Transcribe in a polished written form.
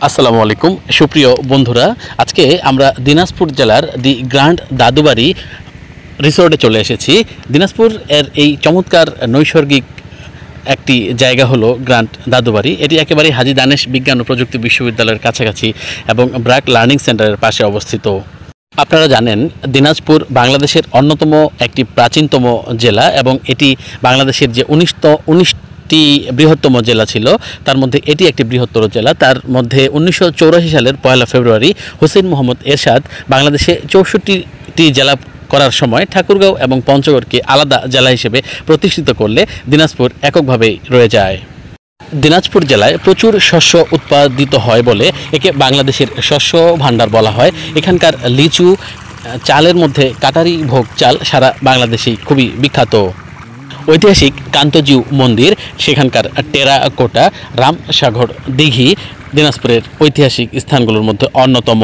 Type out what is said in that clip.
আসসালামু আলাইকুম সুপ্রিয় বন্ধুরা, আজকে আমরা দিনাজপুর জেলার দি গ্র্যান্ড দাদুবাড়ি রিসোর্টে চলে এসেছি। দিনাজপুর এর এই চমৎকার নৈসর্গিক একটি জায়গা হলো গ্র্যান্ড দাদুবাড়ি। এটি একেবারে হাজী দানেশ বিজ্ঞান ও প্রযুক্তি বিশ্ববিদ্যালয়ের কাছাকাছি এবং ব্র্যাক লার্নিং সেন্টারের পাশে অবস্থিত। আপনারা জানেন দিনাজপুর বাংলাদেশের অন্যতম একটি প্রাচীনতম জেলা এবং এটি বাংলাদেশের যে 19টি বৃহত্তম জেলা ছিল তার মধ্যে এটি একটি বৃহত্তর জেলা। তার মধ্যে 1984 সালের 1 ফেব্রুয়ারি হুসেইন মোহাম্মদ এরশাদ বাংলাদেশে 64টি জেলা করার সময় ঠাকুরগাঁও এবং পঞ্চগড়কে আলাদা জেলা হিসেবে প্রতিষ্ঠিত করলে দিনাজপুর এককভাবেই রয়ে যায়। দিনাজপুর জেলায় প্রচুর শস্য উৎপাদিত হয় বলে একে বাংলাদেশের শস্য ভাণ্ডার বলা হয়। এখানকার লিচু, চালের মধ্যে কাটারি ভোগ চাল সারা বাংলাদেশেই খুবই বিখ্যাত। ঐতিহাসিক কান্তজিউ মন্দির, সেখানকার টেরাকোটা, রামসাগর দিঘি দিনাজপুরের ঐতিহাসিক স্থানগুলোর মধ্যে অন্যতম।